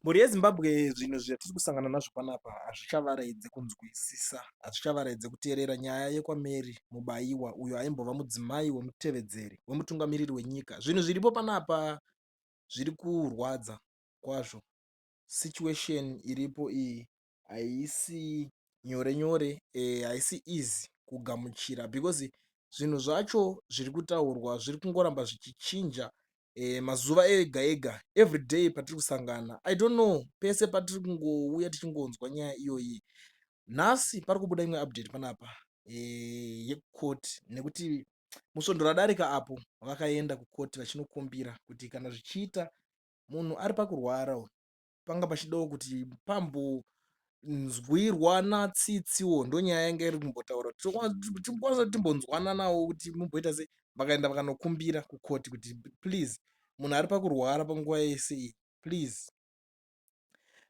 Mhuri yeZimbabwe zvinhu zvatiri kusangana nazvo panapa hazvichavaraidzi kunzwisisa, hazvichavaraidzi kuteerera nyaya yekwaMary Mubayiwa uyo aimbova mudzimai wemutevedzeri wemutungamiriri wenyika. Zvinhu zviripo panapa zviri kurwadza kwazvo. Situation iripo iyi haisi nyore nyore, haisi easy kugamuchira because zvinhu zvacho zviri kutaurwa zviri kungoramba zvichinja mazuva ega ega, every day patiri kusangana. I don't know, pese patiri kungouya tichingonzwa nyaya iyoyi. Nhasi pari kubuda imwe update panapa yekukoti, nekuti musvondo radarika apo vakaenda kukoti vachinokumbira kuti kana zvichiita munhu ari pakurwara panga pachidawo kuti pambonzwirwana tsitsiwo. Ndo nyaya yanga iri kumbotaura tikwanisa kuti timbonzwana nawo kuti mumboita sei. Vakaenda vakanokumbira kukoti kuti please munhu ari pakurwara panguva yese iyi please.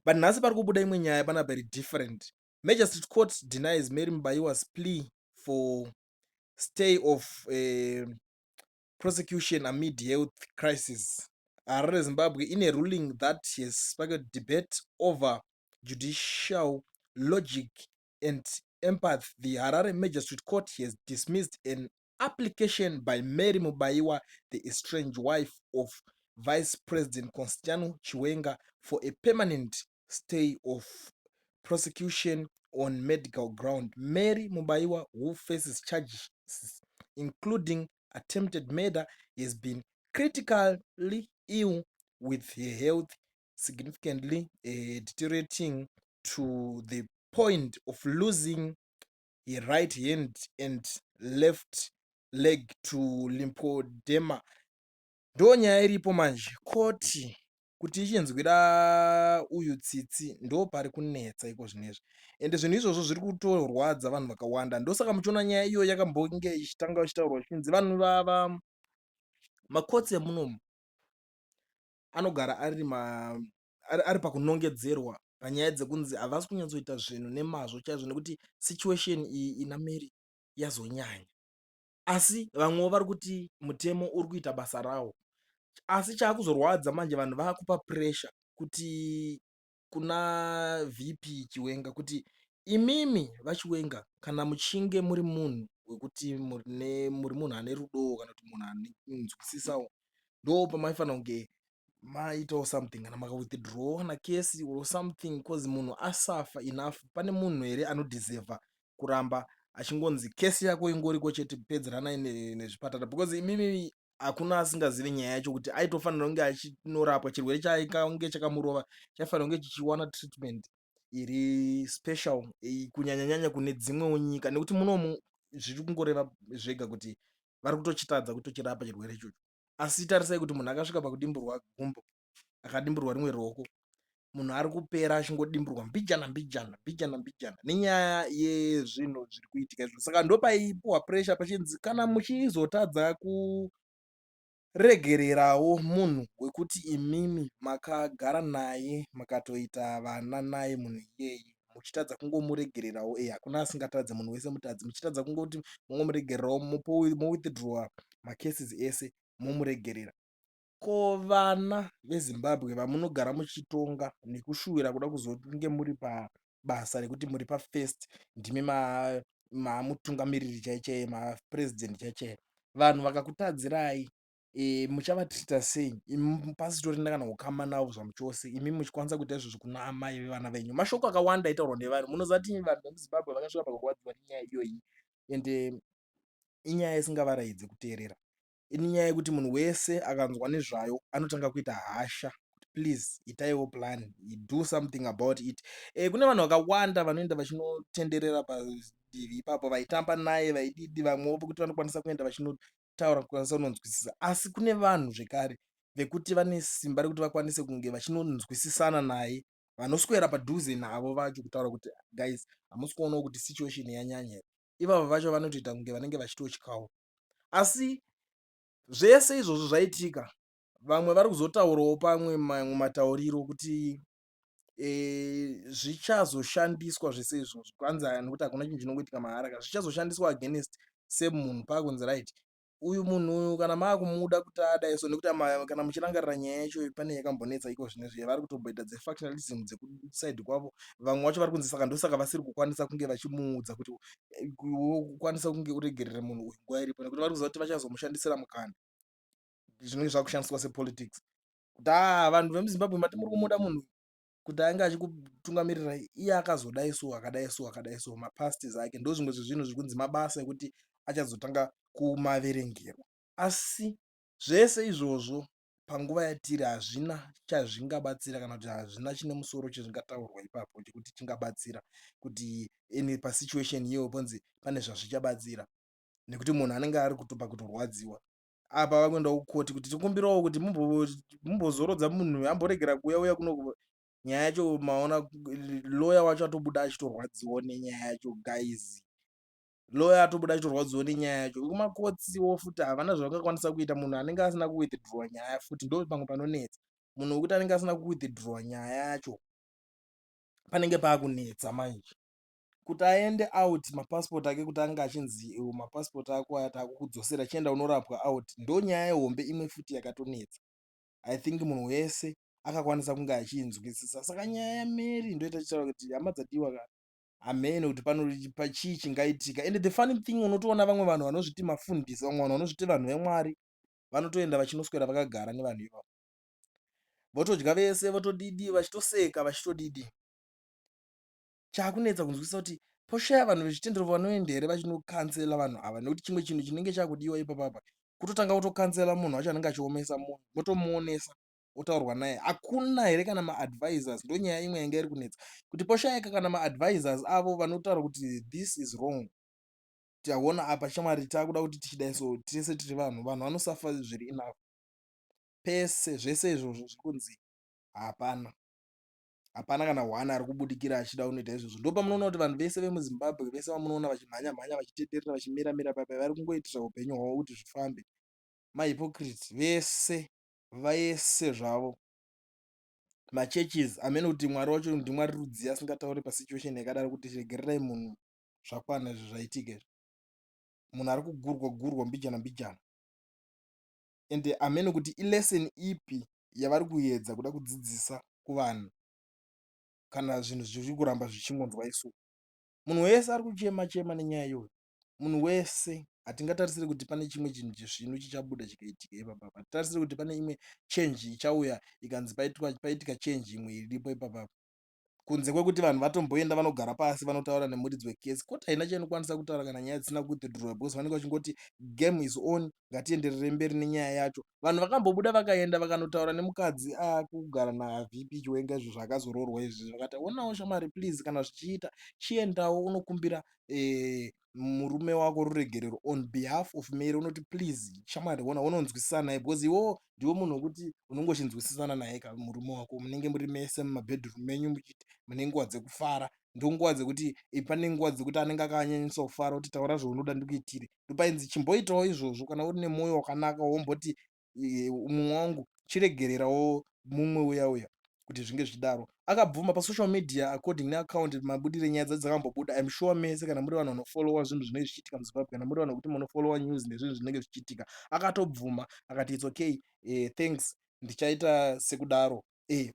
But nhasi pari kubuda imwe nyaya panapa iri different. Magistrate Court denies Mary Mubayiwa's plea for stay of prosecution amid health crisis. Harare, Zimbabwe, in a ruling that has sparked debate over judicial logic and empathy, the Harare Magistrate Court has dismissed an application by Mary Mubayiwa, the estranged wife of Vice President Constantino Chiwenga, for a permanent stay of prosecution on medical ground. Mary Mubayiwa, who faces charges including attempted murder, has been critically ill, with her health significantly deteriorating to the point of losing her right hand and left leg to lymphedema. Ndo nyaya iripo manje. Koti kuti ichinzwira uyu tsitsi ndo pari kunetsa iko zvinezvi, ende zvinhu izvozvo zviri kutorwadza vanhu vakawanda. Ndosaka muchiona nyaya iyo yakambonge ichitanga ichitaurwa ichinzi vanhu vava makotsi emunomu anogara ari pakunongedzerwa panyaya dzekunzi havasi kunyatsoita zvinhu nemazvo chaizvo, nekuti situation iyi ina Mary yazonyanya. Asi vamwewo vari kuti mutemo uri kuita basa rawo. Asi chaakuzorwadza manje, vanhu vaakupa pressure kuti kuna VP Chiwenga kuti imimi vaChiwenga, kana muchinge muri munhu wekuti muri munhu ane rudo kana kuti munhu anonzwisisawo, ndo pamaifanira kunge maitawo something. Kana makawithdraw kana kesi or something, cause munhu asafa enough. Pane munhu here anodhizevha kuramba achingonzi kesi yako ingoriko chete, pedzerana nezvipatara, because imimi hakuna asingazivi nyaya yacho kuti aitofanira kunge achinorapwa. Chirwere chaikange chakamurova chaifanira kunge chichiwana treatment iri special, kunyanyanyanya kune dzimwewo nyika, nekuti munomu zviri kungoreva zvega kuti vari kutochitadza kutochirapa chirwere ichocho. Asi tarisai kuti munhu akasvika pakudimburwa gumbo, akadimburwa rimwe ruoko, munhu ari kupera achingodimburwa mbijana mbijana mbijana mbijana nenyaya yezvinhu zviri kuitika izvo. Saka ndo paipuhwa pressure pachinzi kana muchizotadza kuregererawo munhu wekuti imimi makagara naye makatoita vana naye, munhu iyeye muchitadza kungomuregererawo, hakuna asingatadze, munhu wese mutadzi, muchitadza kungoti mungomuregererawo, mowithdrawa macases ese momuregerera. Ko vana veZimbabwe vamunogara muchitonga nekushuvira kuda kuzonge muri pabasa rekuti muri pafirst, ndimi mamutungamiriri chaichaiye, mapurezidendi chaichaiye, vanhu vakakutadzirai, muchavatrita sei? Pasitorina kana ukama navo zvamu chose, imi muchikwanisa kuita izvozvo kuna amai vevana venyu. Mashoko akawanda aitaurwa nevanhu. Munoziva kuti vanhu vemuZimbabwe vakasvika pakurwadziwa nenyaya iyoyi, ende inyaya isingavaraidzi kuteerera. Inyaya yekuti munhu wese akanzwa nezvayo anotanga kuita hasha. Please itaiwo plan, do something about it. Kune vanhu vakawanda vanoenda vachinotenderera padivi ipapo, vaitamba naye, vaididi, vamwewo pekuti vanokwanisa kuenda vachinotaura kukwanisa kunonzwisisa. Asi kune vanhu zvekare vekuti vane simba rekuti vakwanise kunge vachinonzwisisana naye, vanoswera padhuze navo vacho kutaura kuti guys, hamusi kuonawo kuti situation yanyanya here. Ivavo vacho vanotoita kunge vanenge vachitotyawo. Asi zvese izvozvo zvaitika, vamwe vari kuzotaurawo pamwe matauriro kuti zvichazoshandiswa zvese izvozvo, kwanzi nekuti hakuna chinhu chinongoitika mahara, zvichazoshandiswa against semunhu paakunzi right, uyu munhu uyu kana maakumuda kuti adai so, nekuti kana muchirangarira nyaya yacho pane yakambonetsa iko zvinezvi vari kutomboita dzefactionalism dzekusaidhi kwavo. Vamwe vacho vari kunzi saka ndosaka vasiri kukwanisa kunge vachimuudza kuti kukwanisa kunge uregerere munhu uyu nguva iripo, nekuti vari kuziva kuti vachazomushandisira mukana. Zvinenge zvakushandiswa sepolitics kuti vanhu vemuzimbabwe mati muri kumuda munhu kuti ainge achikutungamirirai, iye akazodai so akadai so akadai so, mapastis ake ndo zvimwe zvezvinhu zviri kunzi mabasa ekuti achazotanga kumaverengero. Asi zvese izvozvo panguva yatiri hazvina chazvingabatsira kana kuti hazvina chine musoro chezvingataurwa ipapo chekuti chingabatsira kuti ine pasituation iyeyo ponzi pane zvazvichabatsira, nekuti munhu anenge ari kutopa kutorwadziwa. Apa vakuendawo kukoti kuti tikumbirawo kuti mumbozorodza munhu amboregera kuuya uya kuno. Nyaya yacho maona loya wacho atobuda achitorwadziwa nenyaya yacho guys, loya atobuda achitorwadziwa nenyaya yacho. Kumakotsiwo futi havana zvavangakwanisa kuita. Munhu anenge asina kuwithdrawa nyaya futi ndo pamwe panonetsa. Munhu wekuti anenge asina kuwithdrawa nyaya yacho panenge paakunetsa manje. Kuti aende out mapasipoti ake kuti ange achinzi mapasipoti ako aya takukudzosera chienda unorapwa out, ndo nyaya yehombe imwe futi yakatonetsa. I think munhu wese akakwanisa kunge achinzwisisa. Saka nyaya yaMary ndoita chichitaura kuti hama dzadiwa ka hamene kuti pachii chingaitika. And the funny thing, unotoona vamwe vanhu vanozviti mafundisi, vamwe vanhu vanozviti vanhu vemwari vanotoenda vachinoswera vakagara nevanhu ivavo, votodya vese, votodidi, vachitoseka, vachitodidi. Chakunetsa kunzwisisa kuti poshaya vanhu vezvitendero vanoenda here vachinokansela vanhu ava, nekuti chimwe chinhu chinenge chakudiwa ipapapa kutotanga kutokansela munhu wacho anenge achiomesa munhu, motomuonesa otaurwa naye. Hakuna here kana maadvisors, ndo nyaya imwe yanga iri kunetsa kuti poshayika kana maadvisors avo vanotaura kuti this is wrong. Taona apa shamwari taakuda kuti tichidai so tese tiri vanhu vanosafa zviri enough. Pese zvese izvozvo zviri kunzi hapana, hapana kana one ari kubudikira achida kunoita izvozvo. Ndo pamunoona kuti vanhu vese vemuzimbabwe vese vamunoona vachimhanya-mhanya vachitenderera vachimira-mira papa vari kungoitira upenyu hwavo kuti zvifambe. Mahypocrites vese vaese zvavo. Machurches amene kuti mwari wacho ndimwari rudzi asingatauri pasituation yakadaro kuti regererai munhu zvakwana izvi zvaitika izvi. Munhu ari kugurwa mbijana. Ende amene kuti ilesson ipi yavari kuedza kuda kudzidzisa kuvanhu kana zvinhu zviri kuramba zvichingonzwa isu. Munhu wese ari kuchema nenyaya iyoyo. Munhu wese hatingatarisiri kuti pane chimwe chinhu chezvino chichabuda chikaitika ipapapa. Hatitarisiri kuti pane imwe change ichauya ikanzi paitika change imwe iripo ipapapa. Kunze kwekuti vanhu vatomboenda vanogara pasi vanotaura nemuridzwi wekesi. Koti haina chainokwanisa kutaura kana nyaya dzisina kuwithdraw because vanenge vachingoti game is on, ngatienderere mberi nenyaya yacho. Vanhu vakambobuda vakaenda vakanotaura nemukadzi kugara naVP Chiwenga izvo zvakazororwa izvi zvakati onawo shamwari please kana zvichiita chiendawo unokumbira murume wako ruregerero on behalf of Mary. Unoti please shamwari unonzwisisa naye because iwo ndiwo munhu wekuti unongochinzwisisana naye ka murume wako, munenge muri mese mumabhedroom menyu muchiti mune nguva dzekufara. Ndo nguva dzekuti pane nguva dzekuti anenge akanyanyisa kufara kuti taura zvaunoda ndikuitire. Ndopainzi chimboitawo izvozvo kana uri nemwoyo wakanaka womboti mumwe wangu chiregererawo mumwe uya kuti zvinge zvidaro. Akabvuma pasocial media according neaccount mabudire nyaya dzake dzakambobuda. I'm sure mese kana muri vanhu vanofollowa zvinhu zvinenge zvichiitika muZimbabwe, kana muri vanhu kuti munofollowa news nezvinhu zvinenge zvichiitika, akatobvuma akati it's okay, thanks, ndichaita sekudaro.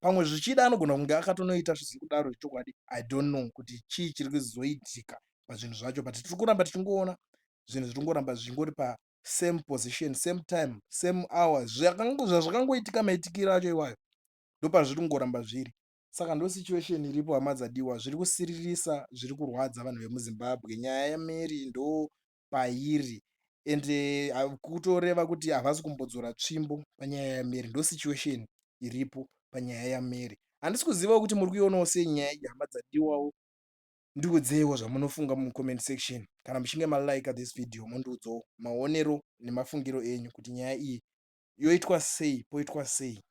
Pamwe zvichida anogona kunge akatonoita zvisi kudaro zvechokwadi. I don't know kuti chii chiri kuzoitika pazvinhu zvacho, but tiri kuramba tichingoona zvinhu zviri kungoramba zvichingori pasame position, same time, same hour. Zvazvakangoitika maitikiro acho iwayo ndopazviri kungoramba zviri. Saka ndo situation iripo hama dzadiwa. Zviri kusiririsa, zviri kurwadza vanhu vemuZimbabwe. Nyaya yaMary ndo pairi, ende kutoreva kuti havasi kumbodzora tsvimbo panyaya yaMary. Ndo situation iripo panyaya yaMary. Handisi kuzivawo kuti muri kuionawo sei nyaya iyi hama dzadiwawo. Ndiudzewo zvamunofunga mucomment section. Kana muchinge malike this video mondiudzawo maonero nemafungiro enyu kuti nyaya iyi yoitwa sei, poitwa sei.